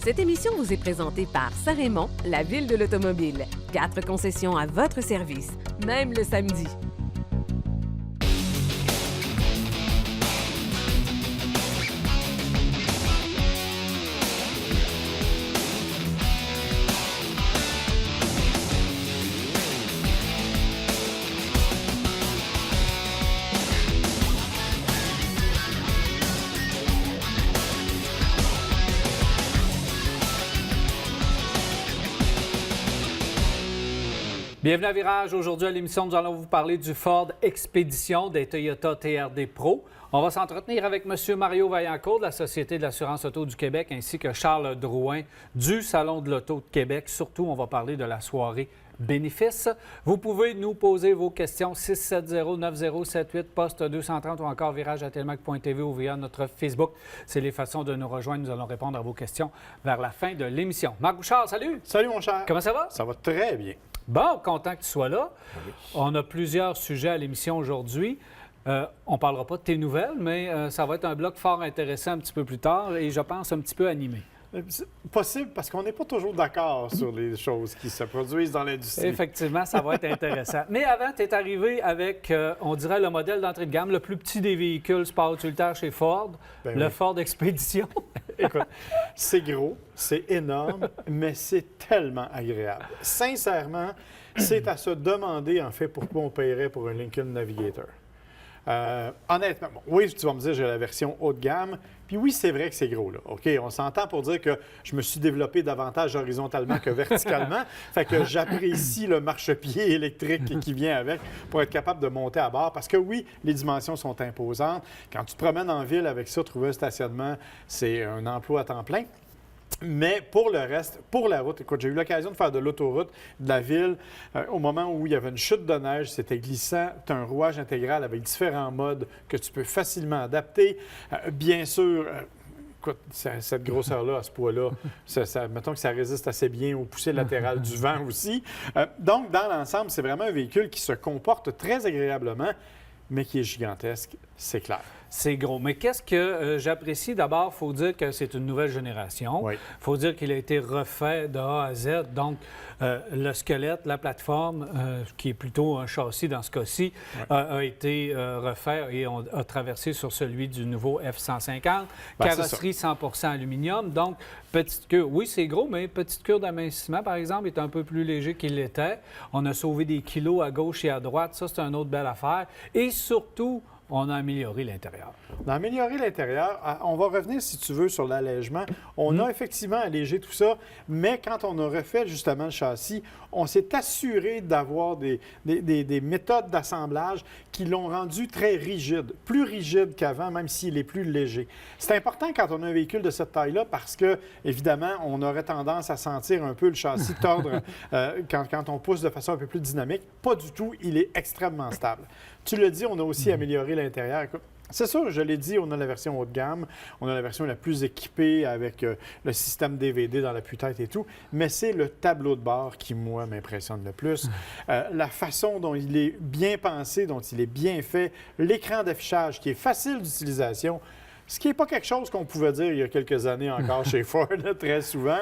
Cette émission vous est présentée par Saint-Raymond, la ville de l'automobile. 4 concessions à votre service, même le samedi. Bienvenue à Virage. Aujourd'hui à l'émission, nous allons vous parler du Ford Expedition des Toyota TRD Pro. On va s'entretenir avec M. Mario Vaillancourt de la Société de l'assurance auto du Québec ainsi que Charles Drouin du Salon de l'Auto de Québec. Surtout, on va parler de la soirée bénéfices. Vous pouvez nous poser vos questions 670-9078, poste 230 ou encore virage@telmac.tv ou via notre Facebook. C'est les façons de nous rejoindre. Nous allons répondre à vos questions vers la fin de l'émission. Marc Bouchard, salut! Salut mon cher! Comment ça va? Ça va très bien. Bon, content que tu sois là. Oui. On a plusieurs sujets à l'émission aujourd'hui. On ne parlera pas de tes nouvelles, mais ça va être un bloc fort intéressant un petit peu plus tard et je pense un petit peu animé. C'est possible parce qu'on n'est pas toujours d'accord sur les choses qui se produisent dans l'industrie. Effectivement, ça va être intéressant. Mais avant, tu es arrivé avec, on dirait, le modèle d'entrée de gamme, le plus petit des véhicules sport utilitaire chez Ford, le Ford Expedition. Écoute, c'est gros, c'est énorme, mais c'est tellement agréable. Sincèrement, c'est à se demander, en fait, pourquoi on paierait pour un Lincoln Navigator. Honnêtement, bon, oui, tu vas me dire, j'ai la version haut de gamme. Puis oui, c'est vrai que c'est gros, là. OK, on s'entend pour dire que je me suis développé davantage horizontalement que verticalement. Fait que j'apprécie le marchepied électrique qui vient avec pour être capable de monter à bord. Parce que oui, les dimensions sont imposantes. Quand tu te promènes en ville avec ça, trouver un stationnement, c'est un emploi à temps plein. Mais pour le reste, pour la route, écoute, j'ai eu l'occasion de faire de l'autoroute de la ville au moment où il y avait une chute de neige, c'était glissant, tu as un rouage intégral avec différents modes que tu peux facilement adapter. Bien sûr, écoute, cette grosseur-là, à ce poids-là, mettons que ça résiste assez bien aux poussées latérales du vent aussi. Donc, dans l'ensemble, c'est vraiment un véhicule qui se comporte très agréablement, mais qui est gigantesque, c'est clair. C'est gros. Mais qu'est-ce que j'apprécie? D'abord, il faut dire que c'est une nouvelle génération. Il faut dire qu'il a été refait de A à Z. Donc, le squelette, la plateforme, qui est plutôt un châssis dans ce cas-ci, a été refait et on a traversé sur celui du nouveau F-150. Carrosserie 100% aluminium. Donc, petite queue. Oui, c'est gros, mais petite queue d'amincissement, par exemple, est un peu plus léger qu'il l'était. On a sauvé des kilos à gauche et à droite. Ça, c'est une autre belle affaire. Et surtout, on a amélioré l'intérieur. On a amélioré l'intérieur. On va revenir, si tu veux, sur l'allègement. On a effectivement allégé tout ça, mais quand on a refait justement le châssis, on s'est assuré d'avoir des méthodes d'assemblage qui l'ont rendu très rigide, plus rigide qu'avant, même s'il est plus léger. C'est important quand on a un véhicule de cette taille-là parce que, évidemment, on aurait tendance à sentir un peu le châssis tordre quand on pousse de façon un peu plus dynamique. Pas du tout, il est extrêmement stable. Tu l'as dit, on a aussi amélioré l'intérieur. Écoute, c'est sûr, je l'ai dit, on a la version haut de gamme, on a la version la plus équipée avec le système DVD dans l'appui-tête et tout, mais c'est le tableau de bord qui, moi, m'impressionne le plus. La façon dont il est bien pensé, dont il est bien fait, l'écran d'affichage qui est facile d'utilisation, ce qui n'est pas quelque chose qu'on pouvait dire il y a quelques années encore chez Ford, très souvent.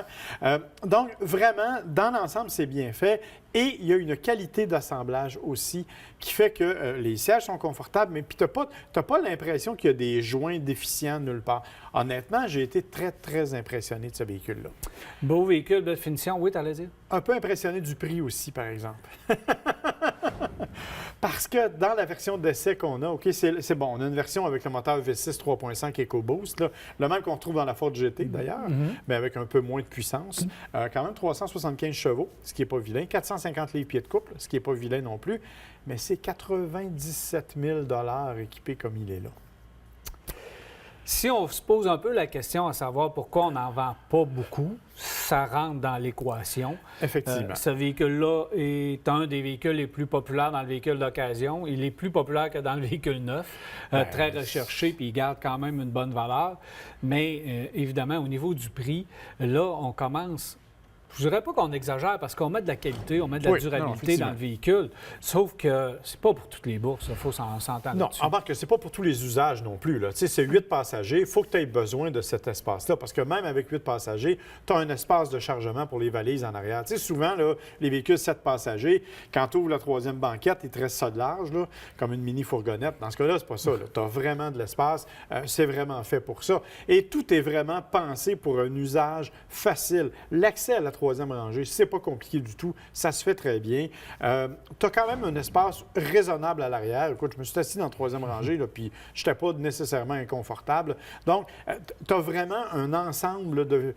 Donc, vraiment, dans l'ensemble, c'est bien fait. Et il y a une qualité d'assemblage aussi qui fait que les sièges sont confortables, mais puis tu n'as pas l'impression qu'il y a des joints déficients nulle part. Honnêtement, j'ai été très, très impressionné de ce véhicule-là. Beau véhicule, belle finition. Oui, tu allais dire? Un peu impressionné du prix aussi, par exemple. Parce que dans la version d'essai qu'on a, OK, c'est bon, on a une version avec le moteur V6 3.5 EcoBoost, là, le même qu'on retrouve dans la Ford GT d'ailleurs, mais avec un peu moins de puissance. Quand même 375 chevaux, ce qui n'est pas vilain. 450 livres-pieds de couple, ce qui n'est pas vilain non plus. Mais c'est 97 000 $ équipé comme il est là. Si on se pose un peu la question à savoir pourquoi on n'en vend pas beaucoup, ça rentre dans l'équation. Effectivement. Ce véhicule-là est un des véhicules les plus populaires dans le véhicule d'occasion. Il est plus populaire que dans le véhicule neuf. Très recherché, puis il garde quand même une bonne valeur. Mais évidemment, au niveau du prix, là, on commence je dirais pas qu'on exagère parce qu'on met de la qualité, on met de la durabilité dans le véhicule. Sauf que c'est pas pour toutes les bourses, il faut s'entendre non, là-dessus. Embarque que c'est pas pour tous les usages non plus. Tu sais, c'est 8 passagers, il faut que tu aies besoin de cet espace-là parce que même avec 8 passagers, tu as un espace de chargement pour les valises en arrière. Tu sais, souvent, là, les véhicules 7 passagers, quand tu ouvres la troisième banquette, il te reste ça de large, là, comme une mini-fourgonnette. Dans ce cas-là, c'est pas ça. Tu as vraiment de l'espace. C'est vraiment fait pour ça. Et tout est vraiment pensé pour un usage facile. L'accès à la troisième rangée, c'est pas compliqué du tout. Ça se fait très bien. Tu as quand même un espace raisonnable à l'arrière. Écoute, je me suis assis dans la troisième rangée, là, puis je n'étais pas nécessairement inconfortable. Donc, tu as vraiment un ensemble de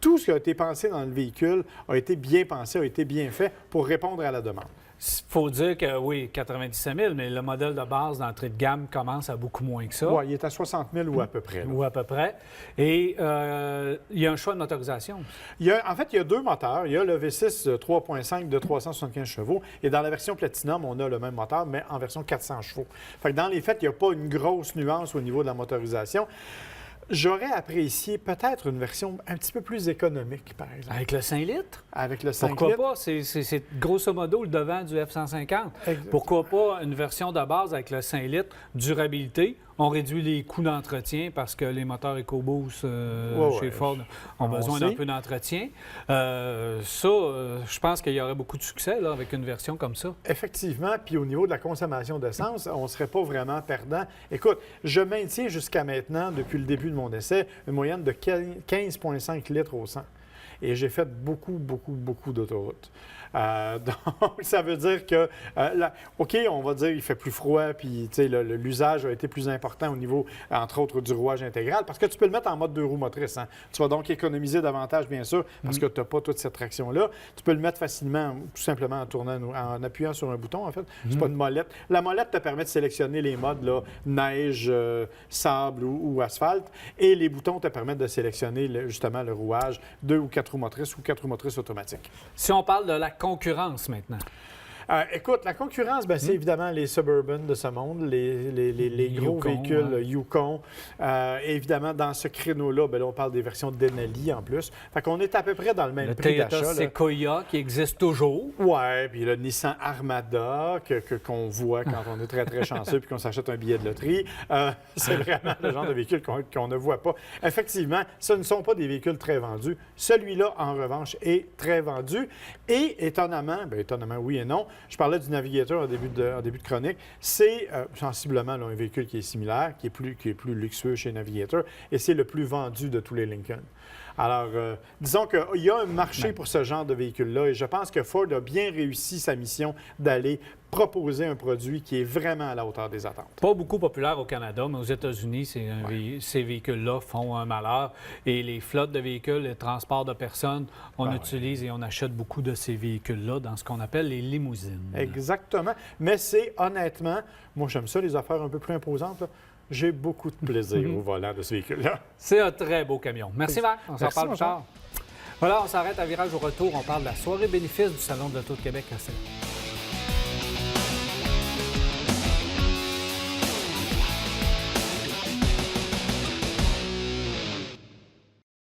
tout ce qui a été pensé dans le véhicule a été bien pensé, a été bien fait pour répondre à la demande. Il faut dire que, oui, 97 000, mais le modèle de base d'entrée de gamme commence à beaucoup moins que ça. Oui, il est à 60 000 ou à peu près. Là. Ou à peu près. Et il y a un choix de motorisation. En fait, il y a 2 moteurs. Il y a le V6 3.5 de 375 chevaux. Et dans la version Platinum, on a le même moteur, mais en version 400 chevaux. Fait que dans les faits, il n'y a pas une grosse nuance au niveau de la motorisation. J'aurais apprécié peut-être une version un petit peu plus économique, par exemple. Avec le 5 litres? Avec le 5 Pourquoi litres. pas? C'est grosso modo le devant du F-150. Exact. Pourquoi pas une version de base avec le 5 litres, durabilité? On réduit les coûts d'entretien parce que les moteurs EcoBoost chez Ford ont besoin d'un peu d'entretien. Je pense qu'il y aurait beaucoup de succès là, avec une version comme ça. Effectivement, puis au niveau de la consommation d'essence, on ne serait pas vraiment perdant. Écoute, je maintiens jusqu'à maintenant, depuis le début de mon essai, une moyenne de 15,5 litres au 100. Et j'ai fait beaucoup d'autoroutes. Donc, ça veut dire que, OK, on va dire qu'il fait plus froid, puis l'usage a été plus important au niveau, entre autres, du rouage intégral, parce que tu peux le mettre en mode 2 roues motrices. Hein. Tu vas donc économiser davantage, bien sûr, parce que tu n'as pas toute cette traction-là. Tu peux le mettre facilement, tout simplement en appuyant sur un bouton, en fait. C'est pas une molette. La molette te permet de sélectionner les modes, là, neige, sable ou asphalte, et les boutons te permettent de sélectionner, justement, le rouage 2 ou 4 roues motrices ou 4 roues motrices automatiques. Si on parle de la concurrence maintenant. Écoute, la concurrence, c'est évidemment les Suburban de ce monde, les gros véhicules Yukon. Évidemment, dans ce créneau-là, là, on parle des versions Denali en plus. Fait qu'on est à peu près dans le même prix d'achat. Le Toyota Sequoia qui existe toujours. Oui, puis le Nissan Armada qu'on voit quand on est très, très chanceux puis qu'on s'achète un billet de loterie. C'est vraiment le genre de véhicule qu'on ne voit pas. Effectivement, ce ne sont pas des véhicules très vendus. Celui-là, en revanche, est très vendu. Et étonnamment, oui et non, je parlais du Navigator en début de chronique. C'est sensiblement là, un véhicule qui est similaire, qui est plus luxueux chez Navigator, et c'est le plus vendu de tous les Lincoln. Alors, disons qu'il y a un marché pour ce genre de véhicule-là, et je pense que Ford a bien réussi sa mission d'aller proposer un produit qui est vraiment à la hauteur des attentes. Pas beaucoup populaire au Canada, mais aux États-Unis, ces véhicules-là font un malheur. Et les flottes de véhicules, les transports de personnes, on utilise et on achète beaucoup de ces véhicules-là dans ce qu'on appelle les limousines. Exactement. Mais c'est honnêtement, moi j'aime ça, les affaires un peu plus imposantes, là. J'ai beaucoup de plaisir au volant de ce véhicule-là. C'est un très beau camion. Merci, Marc. On s'en parle plus tard. Voilà, on s'arrête à Virage au retour. On parle de la soirée bénéfice du Salon de l'Auto de Québec à 7.